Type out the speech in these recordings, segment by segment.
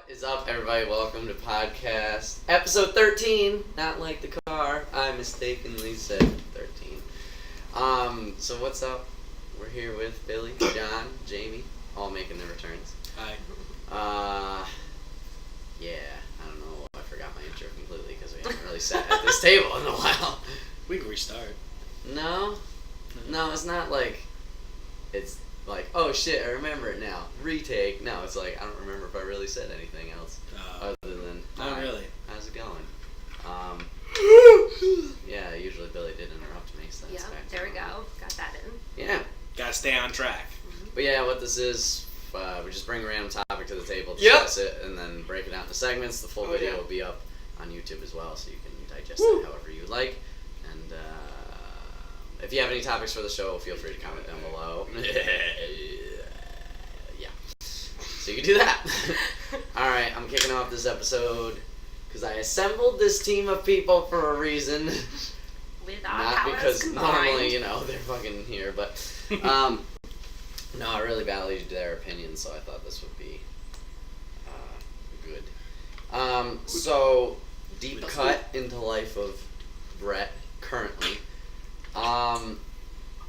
What is up, everybody? Welcome to podcast episode 13. Not like the car. I mistakenly said 13. So what's up? We're here with Billy, John, Jamie, all making their returns. Hi. Yeah, I don't know. I forgot my intro completely because we haven't really sat at this table in a while. We can restart. No, it's not like it's like, oh shit, I remember it now. Retake. No, it's like, I don't remember if I really said anything else other than, not really. How's it going? Yeah, usually Billy did interrupt me, so that's back. There we go. Got that in. Yeah. Gotta stay on track. But yeah, what this is, we just bring a random topic to the table, discuss it, and then break it out into segments. The full video will be up on YouTube as well, so you can digest it however you like. And if you have any topics for the show, feel free to comment down below. Yeah. So you can do that. Alright, I'm kicking off this episode because I assembled this team of people for a reason. Not because normally, they're fucking here, but no, I really valued their opinions, so I thought this would be good. So, deep cut into life of Brett currently.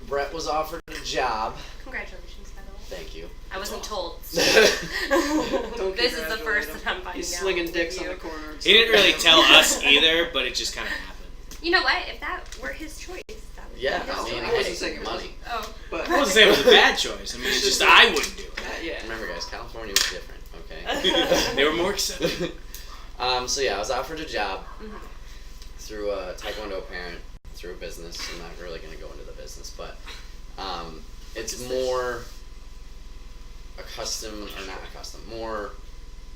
Brett was offered a job. Congratulations, by the way. Thank you. I wasn't told. Don't This is the first that I'm finding out. He's slinging dicks on the corner. He didn't really tell us either, but it just kind of happened. You know what? If that were his choice, that would Yeah, be his I mean, choice. I wasn't saying it was. money. Oh. But I wasn't saying it was a bad choice. I mean, it's just I wouldn't do it. yeah. Remember, guys, California was different, okay? They were more accepting. So yeah, I was offered a job through a Taekwondo parent, through a business. I'm not really going to go into the business, but it's more more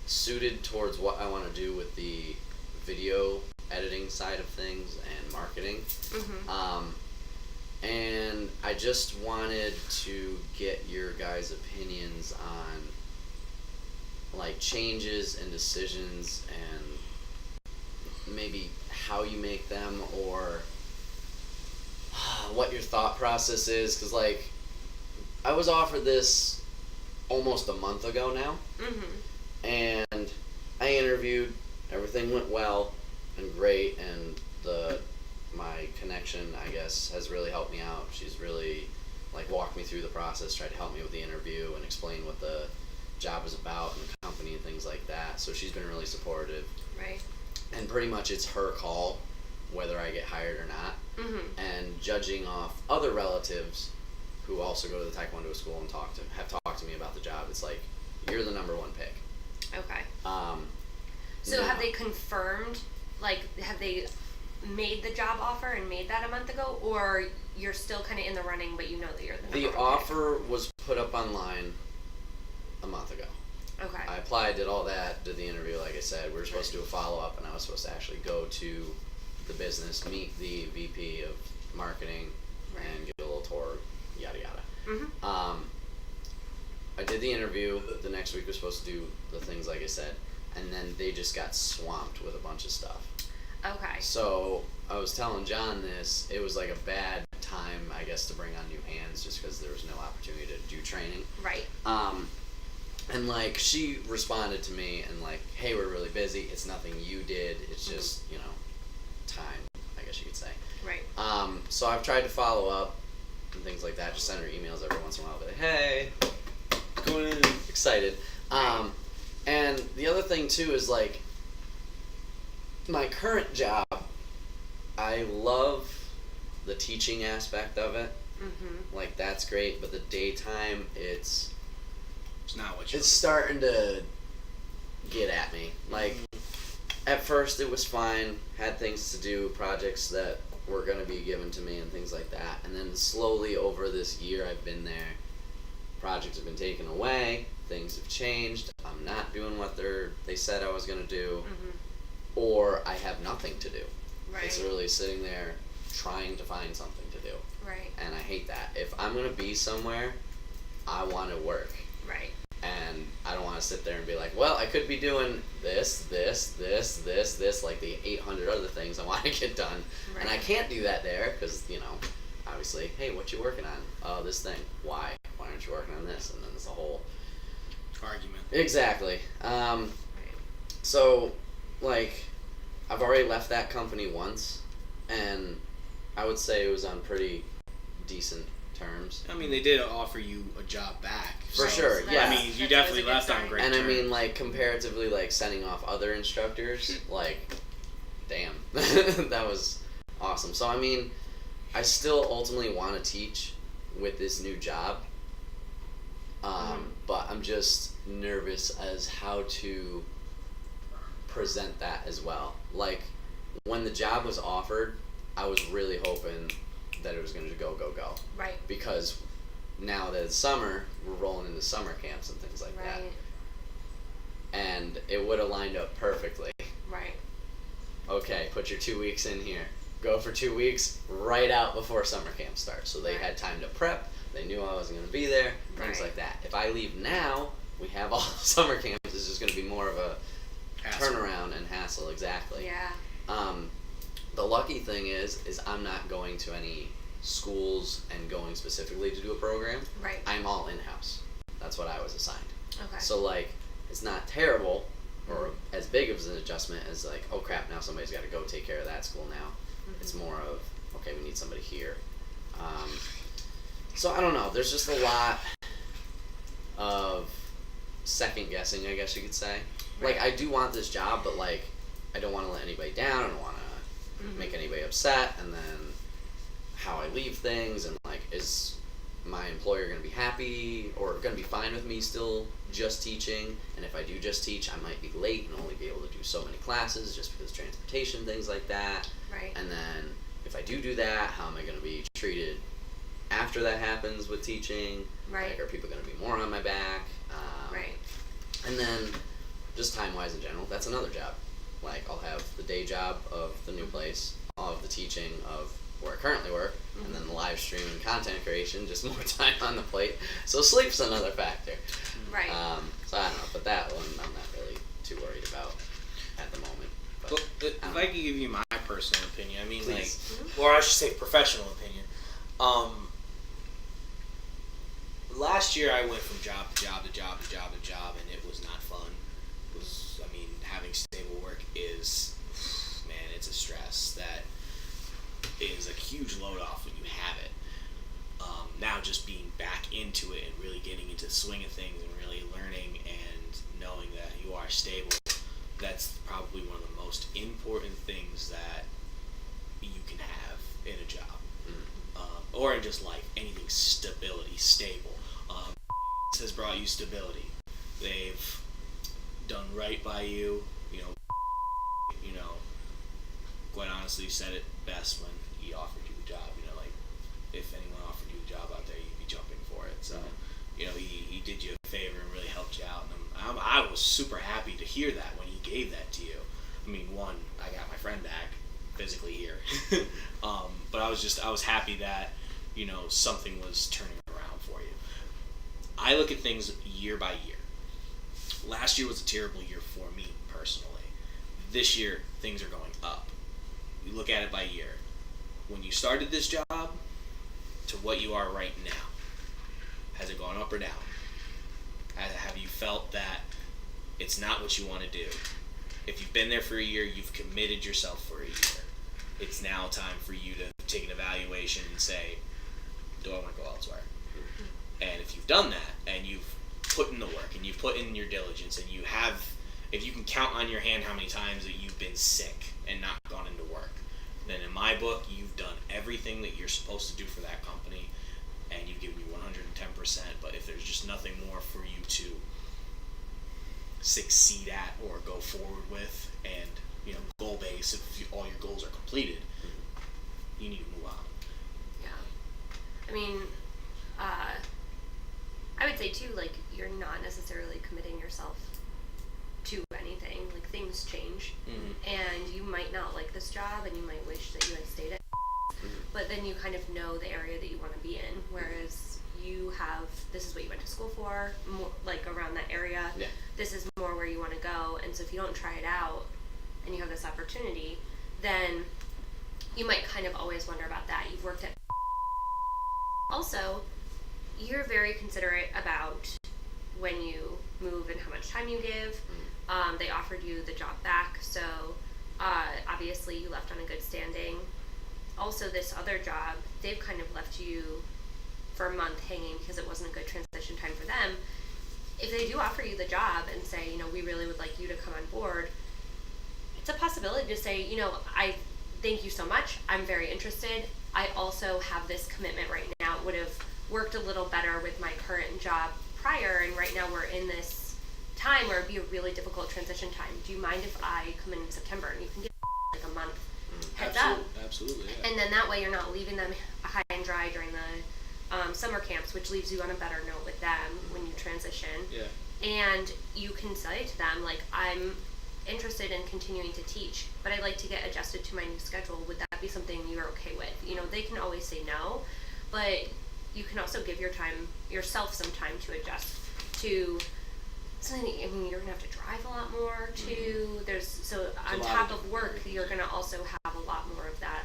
suited towards what I want to do with the video editing side of things and marketing. And I just wanted to get your guys' opinions on like changes and decisions and maybe how you make them or what your thought process is, because like I was offered this almost a month ago now, and I interviewed, everything went well and great, and my connection, I guess, has really helped me out. She's really like walked me through the process, tried to help me with the interview and explain what the job is about and the company and things like that. So she's been really supportive. Right. And pretty much it's her call whether I get hired or not. And judging off other relatives who also go to the Taekwondo school and have talked to me about the job, it's like, you're the number one pick. Okay. So now- have they confirmed, like, have they made the job offer and made that a month ago, or you're still kind of in the running, but you know that you're the number The one offer was put up online a month ago. pick? Okay. I applied, did all that, did the interview, like I said. We were supposed to do a follow-up, and I was supposed to actually go to the business, meet the VP of marketing, and get a little tour, yada yada. I did the interview. The next week we were supposed to do the things like I said, and then they just got swamped with a bunch of stuff. Okay. So I was telling John this. It was like a bad time, I guess, to bring on new hands, just because there was no opportunity to do training. Right. And like she responded to me and like, hey, we're really busy. It's nothing you did. It's just time, I guess you could say. Right. So I've tried to follow up and things like that. Just send her emails every once in a while. Be like, hey, going in, excited. And the other thing too is like my current job. I love the teaching aspect of it. Like that's great, but the daytime, it's not what you. It's starting to get at me. Like at first it was fine, had things to do, projects that were going to be given to me and things like that. And then slowly over this year I've been there, projects have been taken away, things have changed, I'm not doing what they said I was going to do, or I have nothing to do. Right. It's really sitting there trying to find something to do. Right. And I hate that. If I'm going to be somewhere, I want to work. Right. And I don't want to sit there and be like, well, I could be doing this, like the 800 other things I want to get done. Right. And I can't do that there because, obviously, hey, what you working on? Oh, this thing. Why? Why aren't you working on this? And then there's a whole argument. Exactly. So, like, I've already left that company once, and I would say it was on pretty decent terms. I mean, they did offer you a job back. For sure, yeah. I mean, you definitely left on great terms. And I mean, terms. like, comparatively, like, sending off other instructors, like, damn. That was awesome. So, I mean, I still ultimately want to teach with this new job. But I'm just nervous as how to present that as well. Like, when the job was offered, I was really hoping that it was going to go. Right. Because now that it's summer, we're rolling into summer camps and things like that. And it would have lined up perfectly. Right. Okay, put your 2 weeks in here. Go for 2 weeks right out before summer camp starts. So they had time to prep. They knew I wasn't going to be there. Things like that. If I leave now, we have all summer camps. It's just going to be more of a turnaround and hassle. Exactly. Yeah. The lucky thing is I'm not going to any schools and going specifically to do a program. Right. I'm all in-house. That's what I was assigned. Okay. So, like, it's not terrible or as big of an adjustment as, like, oh crap, now somebody's got to go take care of that school now. It's more of, okay, we need somebody here. So I don't know. There's just a lot of second guessing, I guess you could say. Right. Like, I do want this job, but, like, I don't want to let anybody down. I don't want to make anybody upset. And then how I leave things, and, like, is my employer going to be happy or going to be fine with me still just teaching? And if I do just teach, I might be late and only be able to do so many classes just because of transportation, things like that. Right. And then if I do that, how am I going to be treated after that happens with teaching? Right. Like, are people going to be more on my back? Right. And then just time-wise in general, that's another job. Like, I'll have the day job of the new place, I'll have the teaching of where I currently work, and then the live stream and content creation, just more time on the plate. So sleep's another factor. Right. So I don't know, but that one I'm not really too worried about at the moment. But Well, if I could give you my personal opinion, I mean, Please. like, or I should say professional opinion. Last year I went from job to job to job to job to job, and it was not fun. It was, I mean, having stable work is, man, it's a stress that is a huge load off when you have it. Now just being back into it and really getting into the swing of things and really learning and knowing that you are stable, that's probably one of the most important things that you can have in a job. Or in just life, anything stability, stable. Has brought you stability. They've done right by you, you know, quite honestly said it best when he offered you the job, like, if anyone offered you a job out there, you'd be jumping for it. So, he did you a favor and really helped you out, and I was super happy to hear that when he gave that to you. I mean, one, I got my friend back physically here, but I was happy that, something was turning around for you. I look at things year by year. Last year was a terrible year for me personally. This year, things are going up. You look at it by year. When you started this job to what you are right now, has it gone up or down? Have you felt that it's not what you want to do? If you've been there for a year, you've committed yourself for a year. It's now time for you to take an evaluation and say, do I want to go elsewhere? And if you've done that, and you've put in the work, and you've put in your diligence, and if you can count on your hand how many times that you've been sick and not gone into work, then in my book, you've done everything that you're supposed to do for that company, and you've given me 110%. But if there's just nothing more for you to succeed at or go forward with, and goal base, if all your goals are completed, you need to move on. Yeah. I mean, I would say too, like, you're not necessarily committing yourself to anything. Like, things change, and you might not like this job, and you might wish that you had stayed at. But then you kind of know the area that you want to be in, whereas this is what you went to school for, more, like, around that area. Yeah. This is more where you want to go, and so if you don't try it out, and you have this opportunity, then you might kind of always wonder about that. You've worked at. Also, you're very considerate about when you move and how much time you give. They offered you the job back, so obviously you left on a good standing. Also, this other job, they've kind of left you for a month hanging because it wasn't a good transition time for them. If they do offer you the job and say, we really would like you to come on board, it's a possibility to say, I thank you so much. I'm very interested. I also have this commitment right now. It would have worked a little better with my current job prior, and right now we're in this time where it'd be a really difficult transition time. Do you mind if I come in September and you can get like a month heads up? Absolutely, yeah. And then that way you're not leaving them high and dry during the summer camps, which leaves you on a better note with them when you transition. Yeah. And you can say to them, like, I'm interested in continuing to teach, but I'd like to get adjusted to my new schedule. Would that be something you're okay with? They can always say no, but you can also give yourself some time to adjust to something. You're gonna have to drive a lot more too. So on top of work, you're gonna also have a lot more of that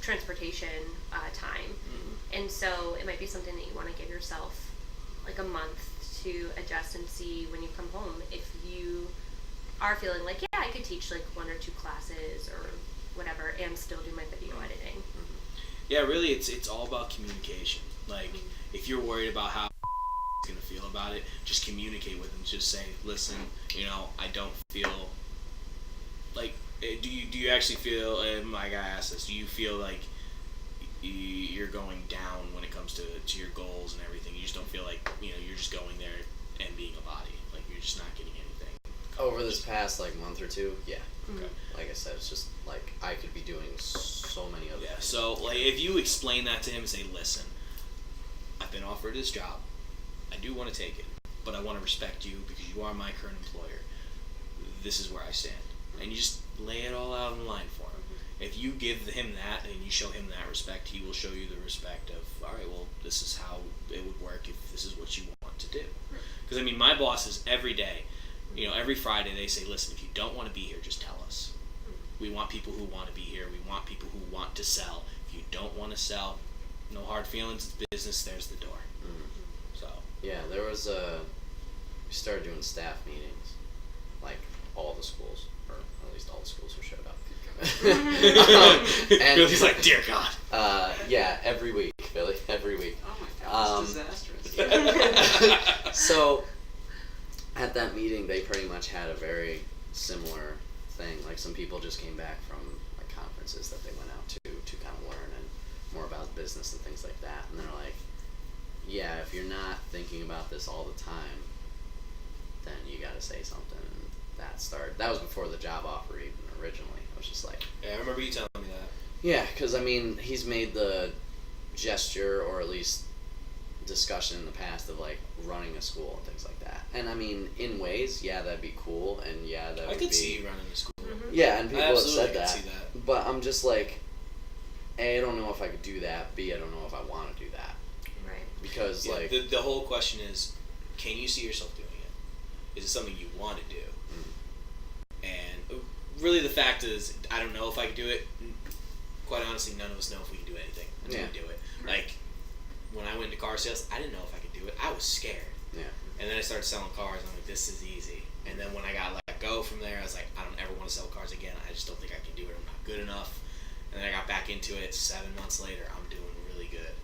transportation time, and so it might be something that you want to give yourself like a month to adjust and see when you come home if you are feeling like, yeah, I could teach like 1 or 2 classes or whatever and still do my video editing. Yeah, really, it's all about communication. Like, if you're worried about how going to feel about it, just communicate with them. Just say, listen, I don't feel like, do you actually feel, and my guy asked this, do you feel like you're going down when it comes to your goals and everything? You just don't feel like, you're just going there and being a body, like you're just not getting anything over this past like month or 2? Yeah. Okay. Like I said, it's just like I could be doing so many other things. So like if you explain that to him and say, listen, I've been offered this job, I do want to take it, but I want to respect you because you are my current employer. This is where I stand. And you just lay it all out in line for him. If you give him that and you show him that respect, he will show you the respect of, all right, well, this is how it would work if this is what you want to do. Because, my bosses every day, every Friday they say, listen, if you don't want to be here, just tell us. We want people who want to be here. We want people who want to sell. If you don't want to sell, no hard feelings, it's business, there's the door. So. Yeah, there was we started doing staff meetings, like all the schools, or at least all the schools who showed up. And he's like, dear God. Yeah, every week, Billy, every week. Oh my God, it's disastrous. So, at that meeting, they pretty much had a very similar thing. Like, some people just came back from like conferences that they went out to kind of learn and more about business and things like that. And they're like, yeah, if you're not thinking about this all the time, then you got to say something. And that was before the job offer even originally. I was just like, yeah, I remember you telling me that. Yeah, because he's made the gesture, or at least discussion in the past, of like running a school and things like that. And in ways, yeah, that'd be cool, and yeah, that would be. I could see you running a school. Yeah, and people have said could that. See that. But I'm just like, A, I don't know if I could do that. B, I don't know if I want to do that. Right. Because like the whole question is, can you see yourself doing it? Is it something you want to do? And really, the fact is, I don't know if I could do it. Quite honestly, none of us know if we can do anything until we do it. Like, when I went into car sales, I didn't know if I could do it. I was scared. Yeah. And then I started selling cars, and I'm like, this is easy. And then when I got let go from there, I was like, I don't ever want to sell cars again. I just don't think I can do it. I'm not good enough. And then I got back into it. 7 months later, I'm doing really good.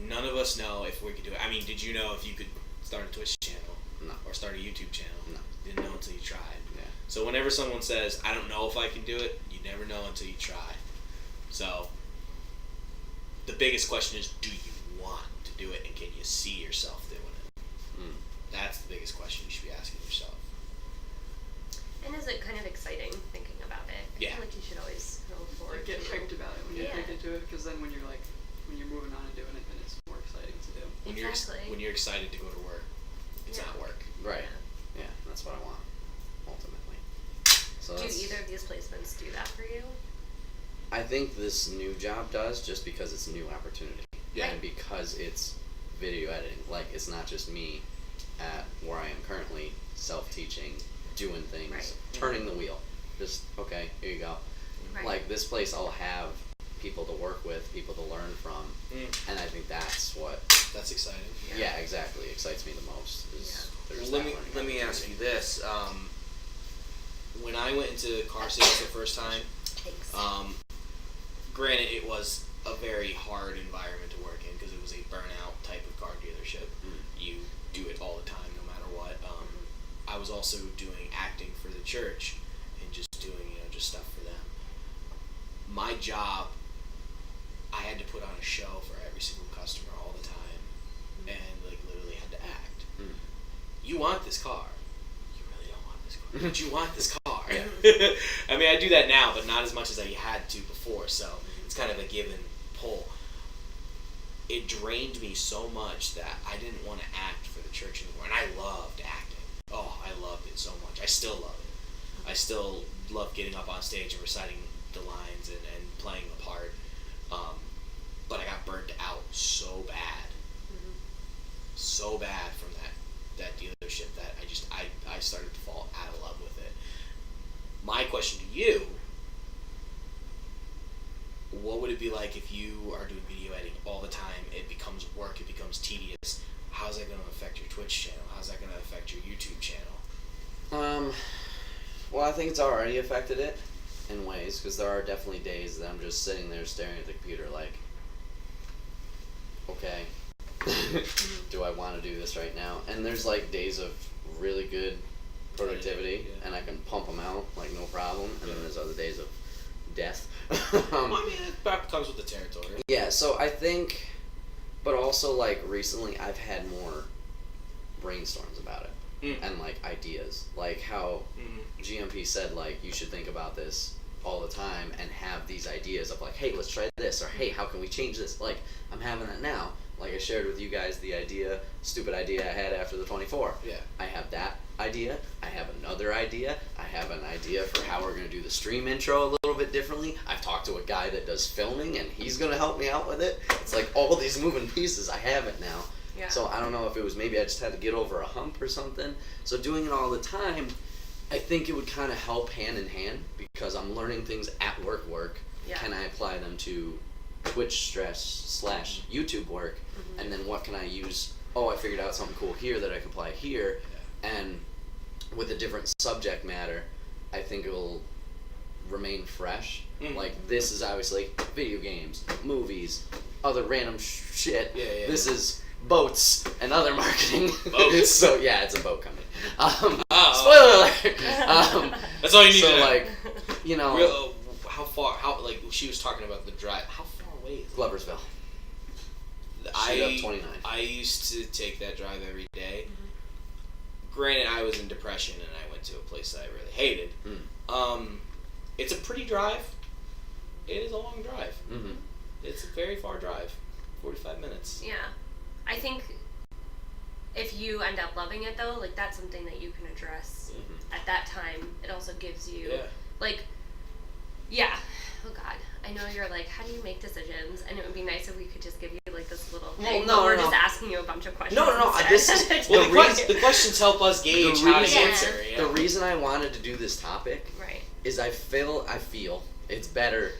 None of us know if we could do it. Did you know if you could start a Twitch channel? No. Or start a YouTube channel? No. Didn't know until you tried. Yeah. So whenever someone says, I don't know if I can do it, you never know until you try. So the biggest question is, do you want to do it, and can you see yourself doing it? That's the biggest question you should be asking yourself. And is it kind of exciting thinking about it? I feel like you should always look forward Get to hyped about it when you think into it, because then when you're moving on and doing it, then it's more exciting to do. When you're excited to go to work, it's not work. Right. Yeah, that's what I want, ultimately. So do either of these placements do that for you? I think this new job does, just because it's a new opportunity. Yeah. And because it's video editing. Like, it's not just me at where I am currently, self-teaching, doing things, turning the wheel. Just, okay, here you go. Right. Like, this place I'll have people to work with, people to learn from, and I think that's what. That's exciting. Yeah, exactly. Excites me the most. There's Well, let me ask you this: when I went into car sales the first time, granted it was a very hard environment to work in because it was a burnout type of car dealership. You do it all the time, no matter what. I was also doing acting for the church and just doing just stuff for them. My job, I had to put on a show for every single customer all the time, and like literally had to act. You want this car. You really don't want this car, but you want this car. I mean, I do that now, but not as much as I had to before, so it's kind of a give and pull. It drained me so much that I didn't want to act for the church anymore, and I loved acting. Oh, I loved it so much. I still love it. I still love getting up on stage and reciting the lines and playing the part. But I got burnt out so bad. So bad from that dealership that I started to fall out of love with it. My question to you, what would it be like if you are doing video editing all the time? It becomes work, it becomes tedious. How's that going to affect your Twitch channel? How's that going to affect your YouTube channel? Well, I think it's already affected it in ways, because there are definitely days that I'm just sitting there staring at the computer like, okay, do I want to do this right now? And there's like days of really good productivity, and I can pump them out like no problem, and then there's other days of death. I mean, that comes with the territory. Yeah, so I think, but also like recently I've had more brainstorms about it. And like ideas, like how GMP said, like you should think about this all the time and have these ideas of like, hey, let's try this, or hey, how can we change this? Like I'm having that now. Like I shared with you guys the stupid idea I had after the 24. Yeah. I have that idea. I have another idea. I have an idea for how we're gonna do the stream intro a little bit differently. I've talked to a guy that does filming, and he's gonna help me out with it. It's like all these moving pieces. I have it now. Yeah. So I don't know if it was maybe I just had to get over a hump or something. So doing it all the time, I think it would kind of help hand in hand, because I'm learning things at work. Yeah. Can I apply them to Twitch / YouTube work? And then what can I use? Oh, I figured out something cool here that I can apply here. And with a different subject matter, I think it will remain fresh. Like this is obviously video games, movies, other random shit. Yeah. This is boats and other marketing. Boats. So yeah, it's a boat company. Spoiler alert. That's all you need so to know. like, you know, how far? How like she was talking about the drive? How far away is it? Gloversville. Straight up 29. I used to take that drive every day. Granted, I was in depression and I went to a place that I really hated. It's a pretty drive. It is a long drive. It's a very far drive. 45 minutes. Yeah. I think if you end up loving it though, like that's something that you can address at that time. It also gives you like, oh God, I know you're like, how do you make decisions? And it would be nice if we could just give you like this little thing. No, we're just asking you a bunch of questions. No. instead. This is the questions help us gauge how to answer. The reason I wanted to do this topic is I feel it's better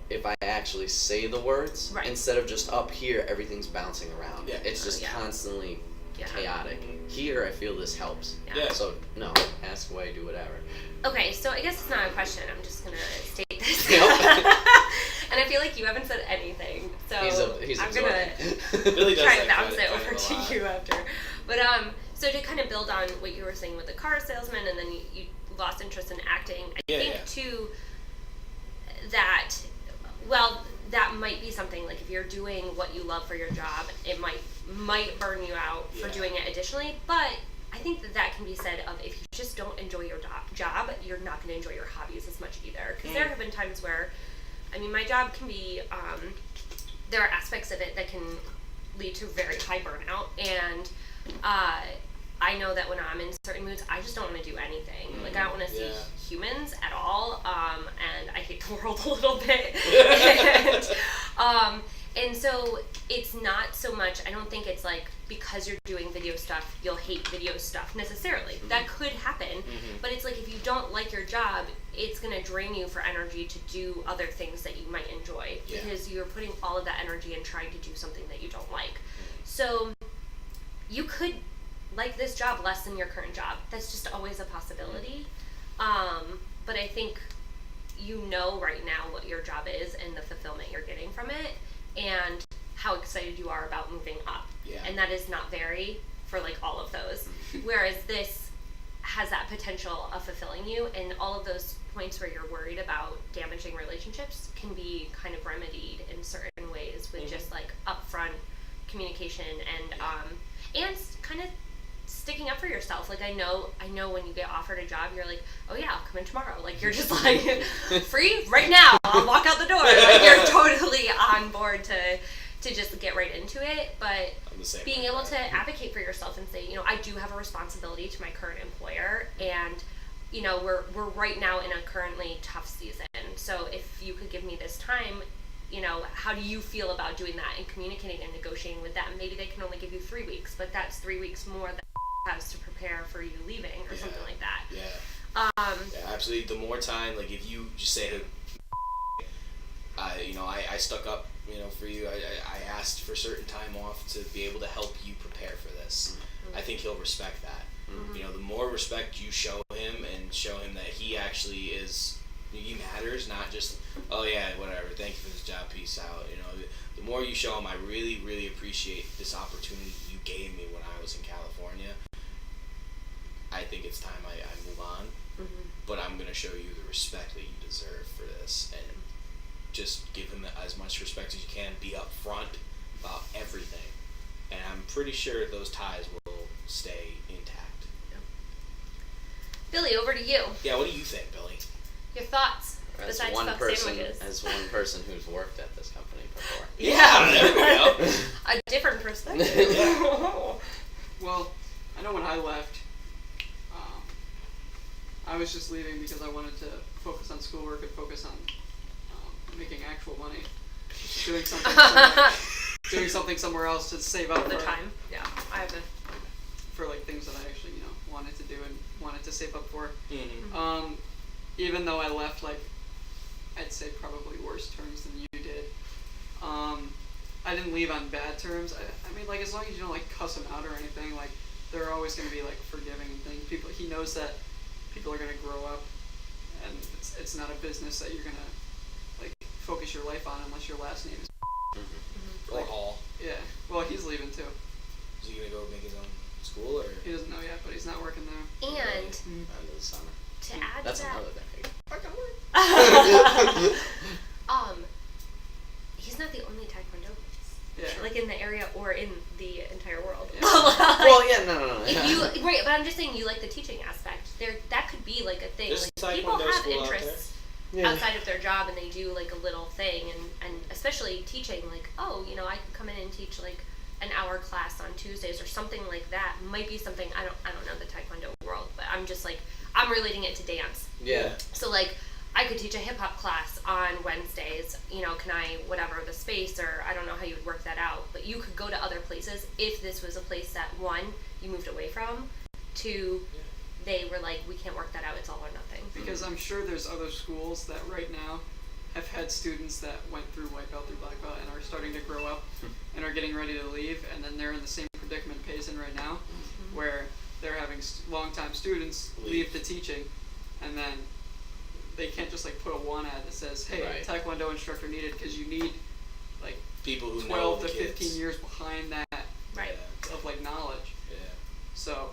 if I actually say the words instead of just up here everything's bouncing around. It's just constantly chaotic. Here I feel this helps. So no, ask away, do whatever. Okay, so I guess it's not a question. I'm just gonna state this. And I feel like you haven't said anything, so he's I'm gonna Billy does try that and bounce kind it of over a to lot. you after. But so to kind of build on what you were saying with the car salesman, and then you lost interest in acting. I think too that that might be something like if you're doing what you love for your job, it might burn you out for doing it additionally. But I think that can be said of if you just don't enjoy your job, you're not going to enjoy your hobbies as much either. Because there have been times where, I mean, my job can be, there are aspects of it that can lead to very high burnout. And I know that when I'm in certain moods, I just don't want to do anything. Like, I don't want to see humans at all. And I hate the world a little bit. And so it's not so much, I don't think it's like because you're doing video stuff, you'll hate video stuff necessarily. That could happen, but it's like if you don't like your job, it's going to drain you for energy to do other things that you might enjoy because you're putting all of that energy in trying to do something that you don't like. So you could like this job less than your current job. That's just always a possibility. But I think you know right now what your job is and the fulfillment you're getting from it and how excited you are about moving up. Yeah. And that is not vary for like all of those. Whereas this has that potential of fulfilling you, and all of those points where you're worried about damaging relationships can be kind of remedied in certain ways with just like upfront communication and kind of sticking up for yourself. Like I know when you get offered a job, you're like, oh yeah, I'll come in tomorrow. Like you're just like free right now. I'll walk out the door. Like you're totally on board to just get right into it. But being able to advocate for yourself and say, I do have a responsibility to my current employer, and we're right now in a currently tough season. So if you could give me this time, how do you feel about doing that and communicating and negotiating with them? Maybe they can only give you 3 weeks, but that's 3 weeks more that has to prepare for you leaving or something like that. Yeah, absolutely. The more time, like if you just say, I stuck up, for you. I asked for certain time off to be able to help you prepare for this. I think he'll respect that. The more respect you show him and show him that he actually he matters, not just, oh yeah, whatever, thank you for this job, peace out. The more you show him, I really, really appreciate this opportunity you gave me when I was in California. I think it's time I move on, but I'm going to show you the respect that you deserve for this, and just give him as much respect as you can, be upfront about everything, and I'm pretty sure those ties will stay intact. Billy, over to you. Yeah, what do you think, Billy? Your thoughts As besides one stuffed person, sandwiches. as one person who's worked at this company before. Yeah, there we go. A different perspective. Well, I know when I left, I was just leaving because I wanted to focus on schoolwork and focus on making actual money, doing something somewhere else to save up The for time. Yeah, I have for like things that I actually wanted to do and wanted to save up for. Mm-hmm. Even though I left like I'd say probably worse terms than you did. I didn't leave on bad terms. I mean, like as long as you don't like cuss him out or anything, like they're always going to be like forgiving and things. He knows that people are going to grow up, and it's not a business that you're going to like focus your life on unless your last name is. Or Hall. Yeah. Well, he's leaving too. Is he going to go make his own school, or? He doesn't know yet, but he's not working there. And End of the summer. to add That's to that, another decade. he's not the only Taekwondo. Yeah. Like in the area or in the entire world. Yeah. Well, yeah, no. If you right, but I'm just saying you like the teaching aspect. That could be like a thing. There's Like people Taekwondo have school out interests Yeah. outside of their job, and they do like a little thing, and especially teaching. Like, oh, I could come in and teach like an hour class on Tuesdays or something like that. Might be something I don't know the Taekwondo world, but I'm just like I'm relating it to dance. Yeah. So like I could teach a hip hop class on Wednesdays, can I, whatever the space, or I don't know how you would work that out, but you could go to other places if this was a place that, one, you moved away from, two, they were like, we can't work that out, it's all or nothing. Because I'm sure there's other schools that right now have had students that went through white belt through black belt and are starting to grow up and are getting ready to leave, and then they're in the same predicament Pay's in right now, where they're having long-time students leave the teaching, and then they can't just like put a one ad that says, hey, Right. Taekwondo instructor needed, because you need like People who 12 know to the 15 kids. years behind that Right. of like knowledge. Yeah. So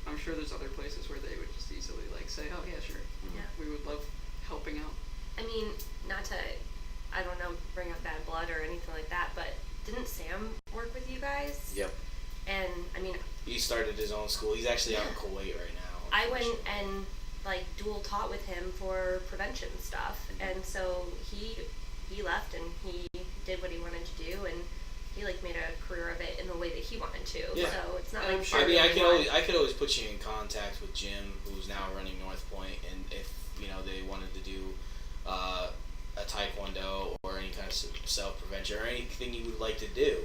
I'm sure there's other places where they would just easily like say, oh yeah, sure, Yeah. we would love helping out. I mean, not to, I don't know, bring up bad blood or anything like that, but didn't Sam work with you guys? Yep. And, I mean, He started his own school. He's actually out in Kuwait right now. I went and like dual taught with him for prevention stuff, and so he left and he did what he wanted to do, and he like made a career of it in the way that he wanted to. Yeah. So it's not And I'm like sure- I mean, I everyone- could always put you in contact with Jim, who's now running North Point, and if they wanted to do a Taekwondo or any kind of self prevention or anything you would like to do,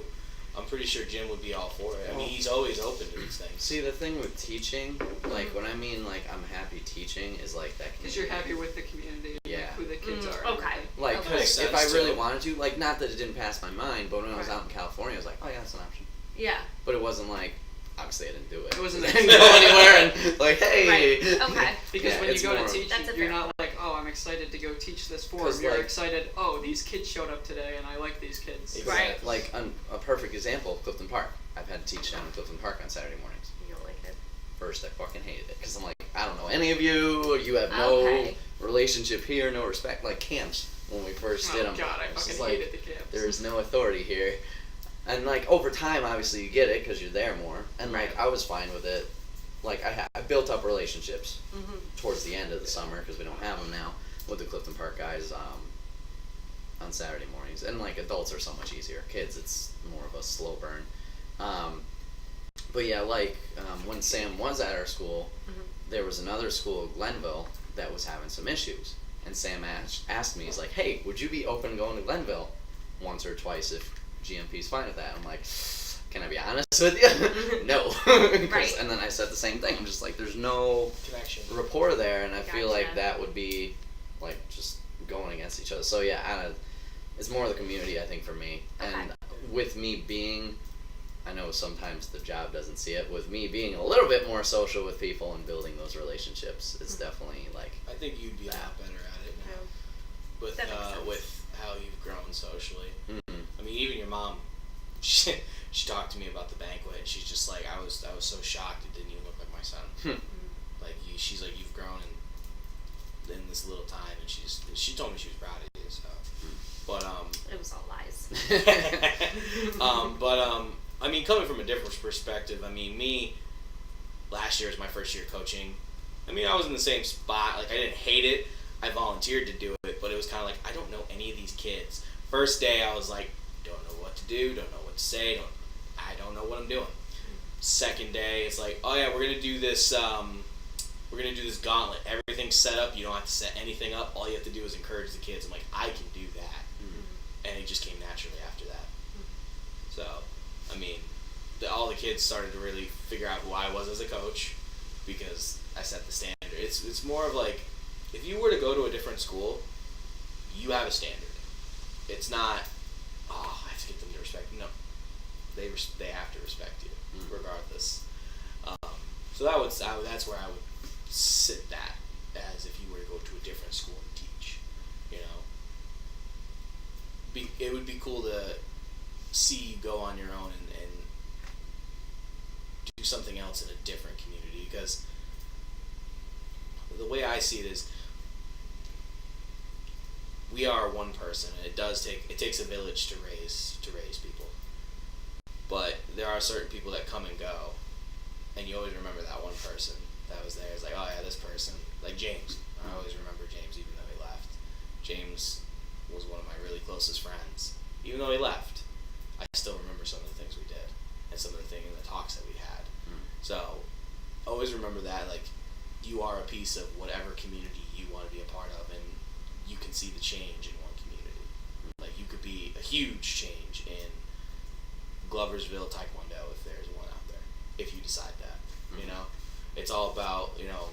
I'm pretty sure Jim would be all for it. I mean, he's always open to these things. See, the thing with teaching, like, when I mean, like, I'm happy teaching, is, like, that Because you're happy with the community and Yeah. like, who the kids are. Okay. Like, Okay. 'cause if Makes I sense, really too. wanted to, like, not that it didn't pass my mind, but when I was Right. out in California, I was like, oh, yeah, that's an option. Yeah. But it wasn't like, obviously I didn't do it. It wasn't I didn't go anywhere and, like, hey. Right. Okay. Because Yeah, when you it's go to more- teach, That's a you're fair not like, oh, I'm excited to go teach this form. 'Cause, You're like- excited, oh, these kids showed up today and I like these kids. Exactly. Like, a perfect example, Clifton Park. I've had to teach down in Clifton Park on Saturday mornings. You don't like it. First, I fucking hated it because I'm like, I don't know any of you. You have no Okay. relationship here, no respect. Like camps when we first did Oh them. God, I it's just fucking like, hated the camps. there is no authority here, and like over time, obviously you get it because you're there more. And like I was fine with it. Like I built up relationships towards the end of the summer because we don't have them now with the Clifton Park guys on Saturday mornings. And like adults are so much easier. Kids, it's more of a slow burn. But yeah, like when Sam was at our school, there was another school, Glenville, that was having some issues. And Sam asked me, he's like, hey, would you be open to going to Glenville once or twice if GMP's fine with that? I'm like, can I be honest with you? No. Right. And then I said the same thing. I'm just like, there's no Connection. rapport there, and I feel like Gotcha. that would be like just going against each other. So yeah, it's more the community, I think, for me. Okay. And with me being, I know sometimes the job doesn't see it, with me being a little bit more social with people and building those relationships, it's definitely like, I think you'd be a lot better at it now. With That makes sense. with how you've grown socially. mm-hmm. I mean, even your mom, she talked to me about the banquet. She's just like, I was so shocked it didn't even look like my son. Like she's like, you've grown in this little time, and she told me she was proud of you. So, but It was all lies. I mean, coming from a different perspective, I mean, me, last year was my first year coaching. I mean, I was in the same spot. Like, I didn't hate it. I volunteered to do it, but it was kind of like, I don't know any of these kids. First day, I was like, don't know what to do, don't know what to say, I don't know what I'm doing. Second day, it's like, oh yeah, we're gonna do this gauntlet. Everything's set up. You don't have to set anything up. All you have to do is encourage the kids. I'm like, I can do that, and it just came naturally after that. So, I mean, all the kids started to really figure out who I was as a coach because I set the standard. It's more of like, if you were to go to a different school, you have a standard. It's not, oh, I have to get them to respect. No, they have to respect you regardless. So that's where I would sit that as if you were to go to a different school and teach. You know, it would be cool to see you go on your own and do something else in a different community, because the way I see it is we are one person, and it takes a village to raise people. But there are certain people that come and go, and you always remember that one person that was there. It's like, oh yeah, this person, like James. I always remember James even though he left. James was one of my really closest friends. Even though he left, I still remember some of the things we did and some of the things in the talks that we had. So always remember that, like, you are a piece of whatever community you want to be a part of, and you can see the change in one community. Like, you could be a huge change in Gloversville Taekwondo if there's one out there, if you decide that. You know, it's all about, you know,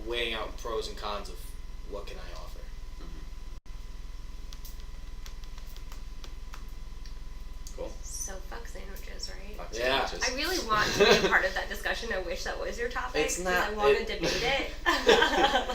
weighing out pros and cons of what can I offer. Cool. So fuck sandwiches, right? Fuck Yeah. sandwiches. I really want to be a part of that discussion. I wish that was your topic. It's 'cause not- I want to it- debate it.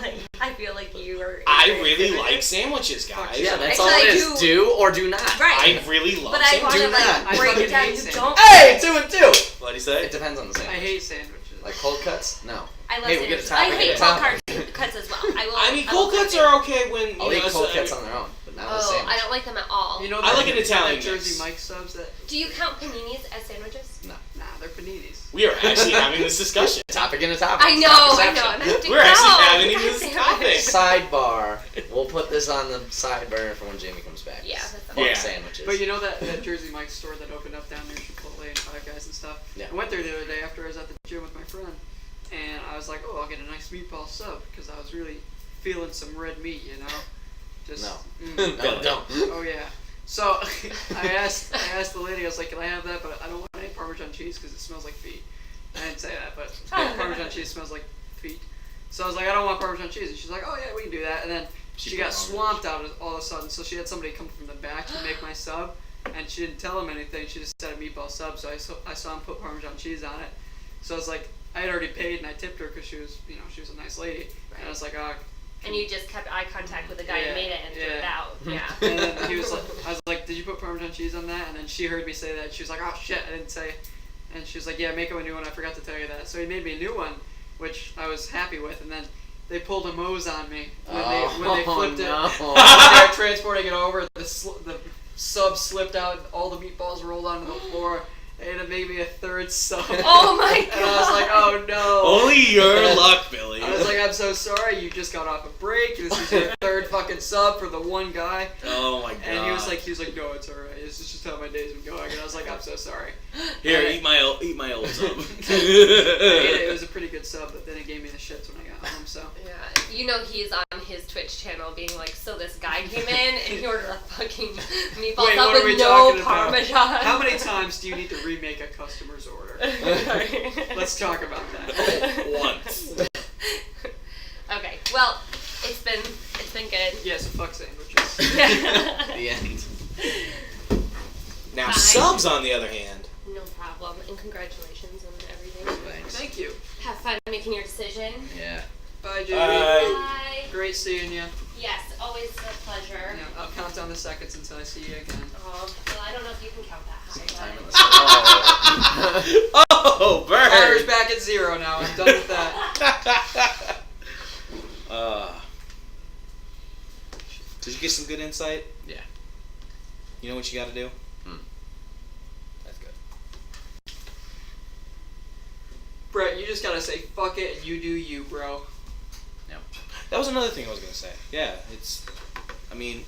Like, I feel like you are. I very really good at like it. sandwiches, guys. Yeah, that's Actually, all it I is. do- Do or do not. Right. I really love But I want sandwiches. to Do not. like break I it down. fucking You hate don't. Hey, 2 and 2. What'd he say? It depends on the I sandwich. hate sandwiches. Like cold cuts? No. I love Hey, we get a sandwiches. topic, I we get hate a cold topic. cuts as well. I will. I mean, I cold will cuts cook it. are okay when you I'll know. eat cold so- cuts on their own, but not with a Oh, sandwich. I don't like them at all. You know, I like an that Italian Jersey mix. Mike subs that. Do you count paninis as sandwiches? No. Nah, they're paninis. We are actually having this discussion. Topic in a topic. I know, Topic and I section. have to We're actually go. having God this damn it. topic. Sidebar. We'll put this on the side burner for when Jamie comes back. Yeah, that's Fuck Yeah. sandwiches. But you know that Jersey Mike store that opened up down near Chipotle and Five Guys and stuff? Yeah. I went there the other day after I was at the gym with my friend, and I was like, oh, I'll get a nice meatball sub, because I was really feeling some red meat, you know? Just, No. mm. No, don't. Oh, yeah. So I asked the lady, I was like, can I have that? But I don't want any Parmesan cheese because it smells like feet. I didn't say that, but Parmesan cheese smells like feet. So I was like, I don't want Parmesan cheese. And she's like, oh yeah, we can do that. And then she got swamped out all of a sudden. So she had somebody come from the back to make my sub. And she didn't tell him anything. She just said a meatball sub. So I saw him put Parmesan cheese on it. So I was like, I had already paid and I tipped her because she was a nice lady. Right. And I was like, oh. And you just kept eye contact with the guy who made it and threw it out. Yeah. And then he was like, I was like, did you put Parmesan cheese on that? And then she heard me say that. She was like, oh shit, I didn't say. And she was like, yeah, make him a new one. I forgot to tell you that. So he made me a new one, which I was happy with. And then they pulled a Moe's on me when they flipped it. When they were transporting it over, the sub slipped out. All the meatballs rolled onto the floor. And it made me a third sub. Oh my god! And I was like, oh no. Only your luck, Billy. I was like, I'm so sorry, you just got off a break. This is your third fucking sub for the one guy. Oh my god. And he was like, no, it's alright. This is just how my day's been going. And I was like, I'm so sorry. Here, eat my old sub. It was a pretty good sub, but then it gave me the shits when I got home, so. Yeah, he's on his Twitch channel being like, so this guy came in and he ordered a fucking meatball Wait, sub what are we with no talking about? Parmesan. How many times do you need to remake a customer's order? Let's talk about that. Once. Okay, well, it's been good. Yeah, so fuck sandwiches. The end. Now, Bye. subs, on the other hand. No problem, and congratulations on everything. Thanks. Thank you. Have fun making your decision. Yeah. Bye, Judy. Bye. Great seeing you. Yes, always a pleasure. Yeah, I'll count down the seconds until I see you again. Oh, well, I don't know if you can count that high. Sometime in But... the Oh, bird! Timer's back at 0 now. I'm done with that. Did you get some good insight? Yeah. You know what you got to do? That's good. Brett, you just gotta say fuck it and you do you, bro. Yep. That was another thing I was gonna say. Yeah, it's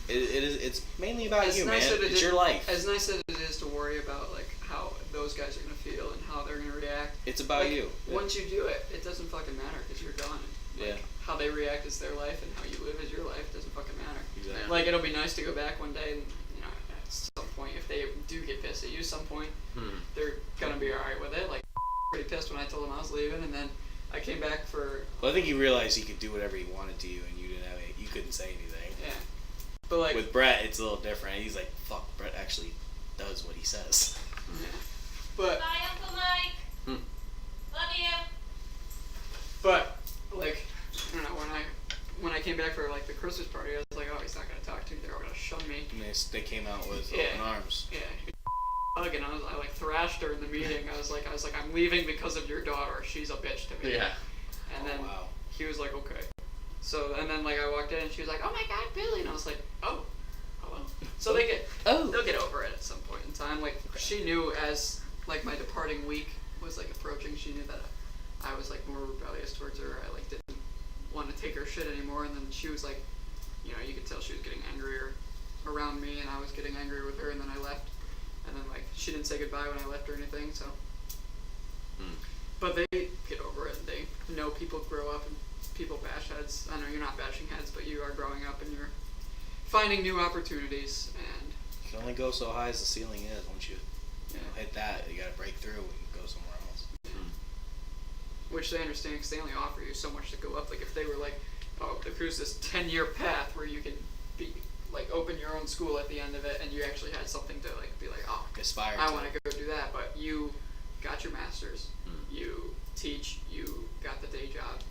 it's mainly about you, man. It's your life. As nice as it is to worry about like how those guys are gonna feel and how they're gonna react. It's about like, you. Once you do it, it doesn't fucking matter because you're gone. Like, Yeah. How they react is their life, and how you live is your life. It doesn't fucking matter. Exactly. Like it'll be nice to go back one day and at some point, if they do get pissed at you, some point they're gonna be alright with it. Like pretty pissed when I told him I was leaving, and then I came back for. Well, I think he realized he could do whatever he wanted to you, and you couldn't say anything. Yeah. But like with Brett, it's a little different. He's like, "Fuck." Brett actually does what he says. Yeah. But. Bye, Uncle Mike. Love you. But like, I don't know, when I came back for like the Christmas party, I was like, oh, he's not gonna talk to me. They're all gonna shun me. And they came out with Yeah. open arms. Yeah. And I like thrashed her in the meeting. I was like, I'm leaving because of your daughter. She's a bitch to me. Yeah. And then wow. he was like, okay. So and then like I walked in and she was like, oh my god, Billy, and I was like, oh well. So they'll get over it at some point in time. Like she knew as like my departing week was like approaching. She knew that I was like more rebellious towards her. I like didn't want to take her shit anymore. And then she was like, you could tell she was getting angrier around me, and I was getting angry with her. And then I left. And then like she didn't say goodbye when I left or anything. So. But they get over it. They know people grow up and people bash heads. I know you're not bashing heads, but you are growing up and you're finding new opportunities. And You can only go so high as the ceiling is. Once you hit that, you gotta break through and go somewhere else. Which they understand because they only offer you so much to go up. Like if they were like, oh, there's this 10-year path where you can be like open your own school at the end of it, and you actually had something to like be like, oh, Aspire. I want to go do that. But you got your master's, you teach, you got the day job.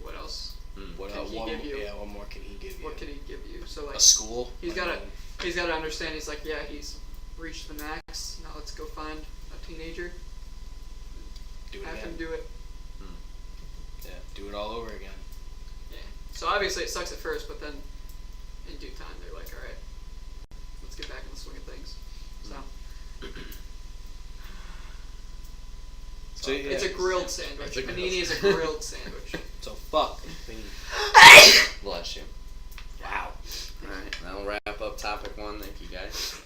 What else? What can he one, give you? Yeah, what more can he give you? What can he give you? So like a school. He's got to understand. He's like, yeah, he's reached the max. Now let's go find a teenager. Do it Have again. him do it. Yeah, do it all over again. Yeah. So obviously it sucks at first, but then in due time they're like, all right, let's get back in the swing of things. So. So yeah, it's a grilled sandwich. Panini is a grilled sandwich. So fuck. Bless you. Wow. Alright, that'll wrap up topic 1. Thank you guys.